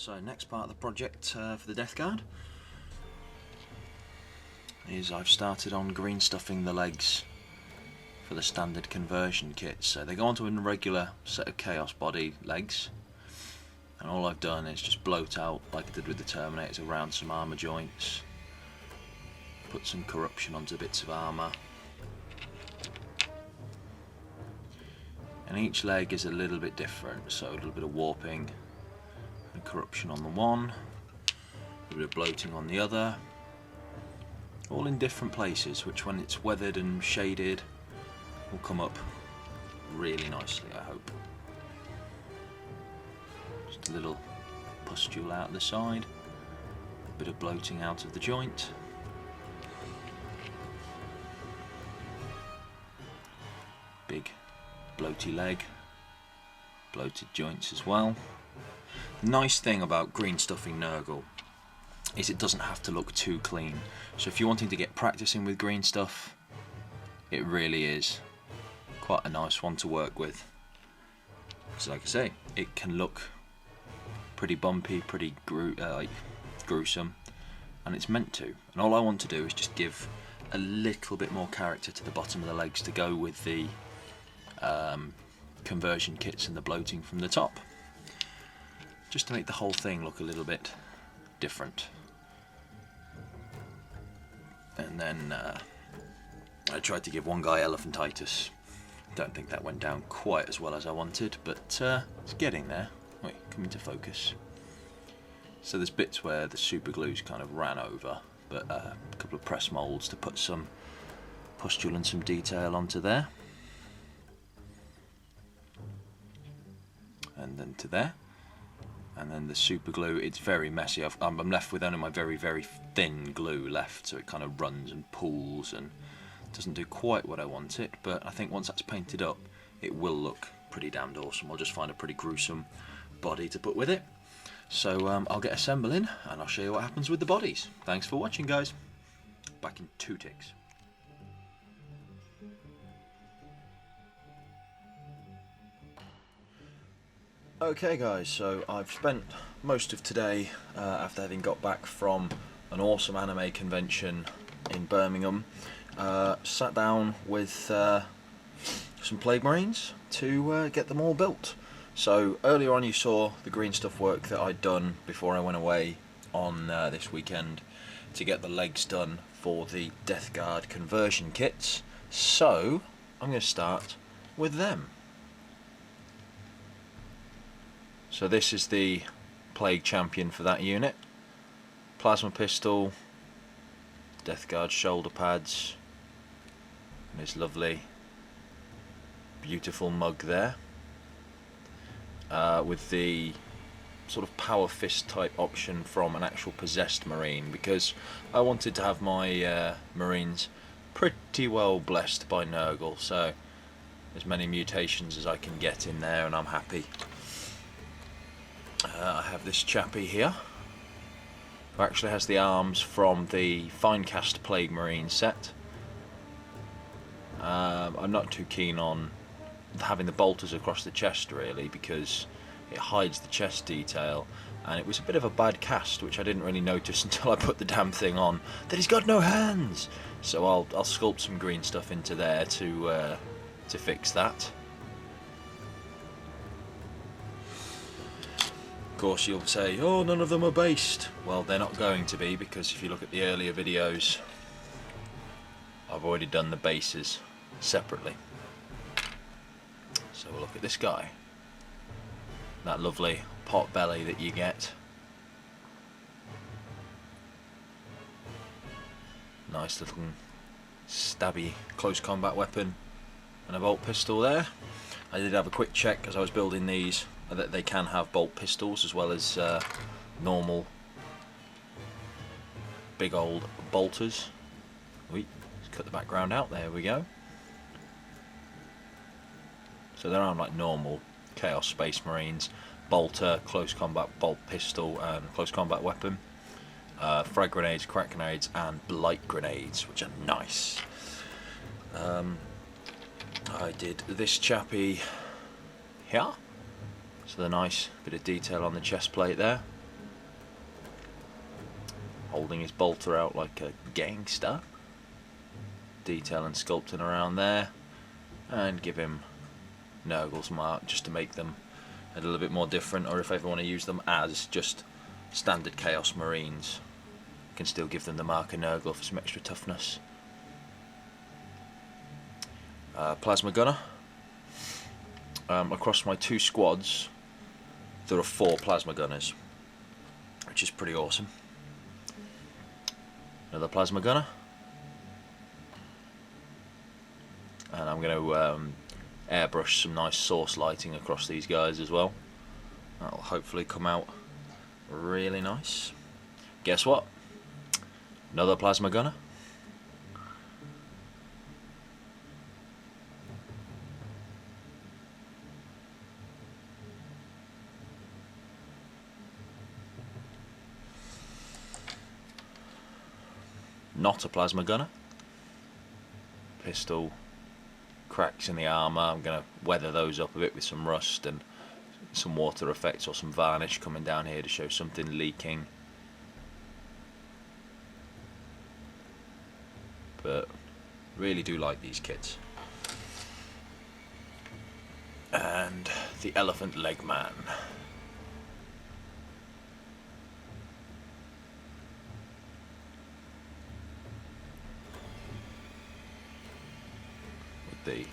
So next part of the project for the Death Guard is I've started on green stuffing the legs for the standard conversion kit. So they go onto a regular set of Chaos body legs, and all I've done is just bloat out, like I did with the Terminators, around some armour joints, put some corruption onto bits of armour, and each leg is a little bit different, so a little bit of warping and corruption on the one, a little bit of bloating on the other, all in different places, which when it's weathered and shaded will come up really nicely, I hope. Just a little pustule out the side, a bit of bloating out of the joint, big bloaty leg, bloated joints as well. The nice thing about green stuffing Nurgle is it doesn't have to look too clean. So if you're wanting to get practicing with green stuff, it really is quite a nice one to work with. So like I say, it can look pretty bumpy, pretty gruesome, and it's meant to. And all I want to do is just give a little bit more character to the bottom of the legs to go with the conversion kits and the bloating from the top, just to make the whole thing look a little bit different. And then I tried to give one guy elephantitis. Don't think that went down quite as well as I wanted, but it's getting there. Wait, coming to focus. So there's bits where the super glue's kind of ran over, but a couple of press molds to put some pustule and some detail onto there. And then to there. And then the super glue, it's very messy. I'm left with only my very, very thin glue left, so it kind of runs and pools and doesn't do quite what I want it, but I think once that's painted up, it will look pretty damned awesome. I'll just find a pretty gruesome body to put with it. So I'll get assembling and I'll show you what happens with the bodies. Thanks for watching, guys. Back in 2 ticks. Okay guys, so I've spent most of today, after having got back from an awesome anime convention in Birmingham, sat down with some Plague Marines to get them all built. So earlier on you saw the green stuff work that I'd done before I went away on this weekend to get the legs done for the Death Guard conversion kits. So I'm going to start with them. So this is the Plague Champion for that unit. Plasma pistol, Death Guard shoulder pads, and his lovely, beautiful mug there. With the sort of power fist type option from an actual possessed Marine, because I wanted to have my Marines pretty well blessed by Nurgle, so as many mutations as I can get in there and I'm happy. I have this chappie here, who actually has the arms from the finecast Plague Marine set. I'm not too keen on having the bolters across the chest really, because it hides the chest detail, and it was a bit of a bad cast, which I didn't really notice until I put the damn thing on, that he's got no hands. So I'll sculpt some green stuff into there to fix that. Of course you'll say, oh, none of them are based. Well, they're not going to be, because if you look at the earlier videos, I've already done the bases separately. So we'll look at this guy. That lovely pot belly that you get. Nice little stabby close combat weapon and a bolt pistol there. I did have a quick check as I was building these that they can have bolt pistols as well as normal big old bolters. Let's cut the background out, there we go. So there are like normal Chaos Space Marines, bolter, close combat bolt pistol and close combat weapon, frag grenades, crack grenades and blight grenades, which are nice. I did this chappie here, so the nice bit of detail on the chest plate there. holding his bolter out like a gangster. Detail and sculpting around there, and give him Nurgle's mark just to make them a little bit more different, or if I ever want to use them as just standard Chaos Marines, I can still give them the mark of Nurgle for some extra toughness. Plasma Gunner. Across my 2 squads there are 4 Plasma Gunners, which is pretty awesome. Another Plasma Gunner. And I'm going to airbrush some nice source lighting across these guys as well. That'll hopefully come out really nice. Guess what? Another Plasma Gunner. Not a Plasma Gunner. Pistol. Cracks in the armour. I'm going to weather those up a bit with some rust and some water effects or some varnish coming down here to show something leaking. But really do like these kits. And the Elephant Leg Man. The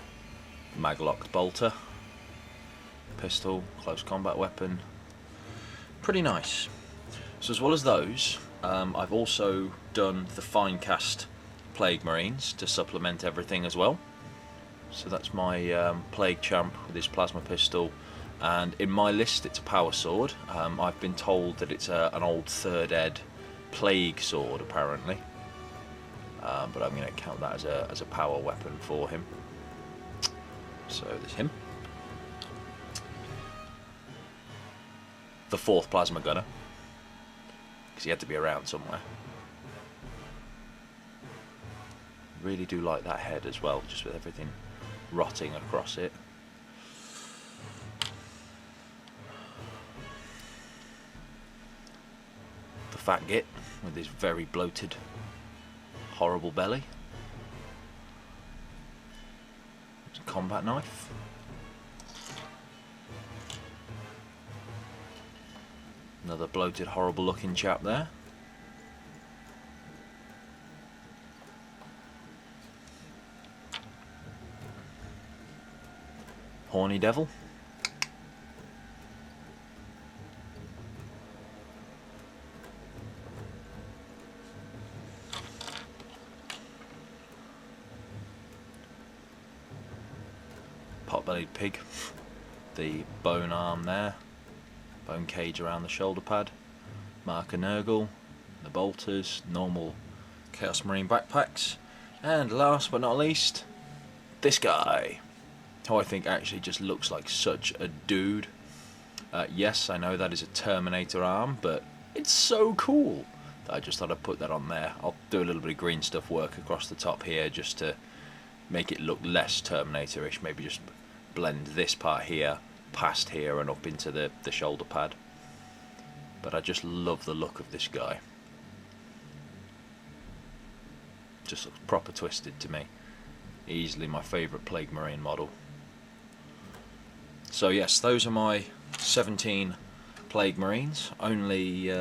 mag-locked bolter, pistol, close combat weapon, pretty nice. So as well as those, I've also done the finecast Plague Marines to supplement everything as well. So that's my Plague Champ with his plasma pistol, and in my list it's a power sword. I've been told that it's an old 3rd ed plague sword apparently, but I'm going to count that as a power weapon for him. So there's him. The 4th Plasma Gunner, because he had to be around somewhere. Really do like that head as well, just with everything rotting across it. The Fat Git with his very bloated, horrible belly. Combat knife. Another bloated, horrible looking chap there. Horny Devil. Pot-bellied Pig, the bone arm there, bone cage around the shoulder pad, marker Nurgle, the bolters, normal Chaos Marine backpacks, and last but not least, this guy, who I think actually just looks like such a dude. Yes, I know that is a Terminator arm, but it's so cool that I just thought I'd put that on there. I'll do a little bit of green stuff work across the top here just to make it look less Terminator-ish, maybe just blend this part here past here and up into the shoulder pad. But I just love the look of this guy. Just looks proper twisted to me. Easily my favourite Plague Marine model. So yes, those are my 17 Plague Marines. Only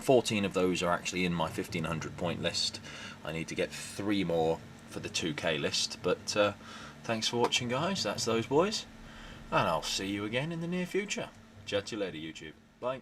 14 of those are actually in my 1500 point list. I need to get 3 more for the 2k list, but thanks for watching guys, that's those boys, and I'll see you again in the near future. Chat to you later YouTube, bye.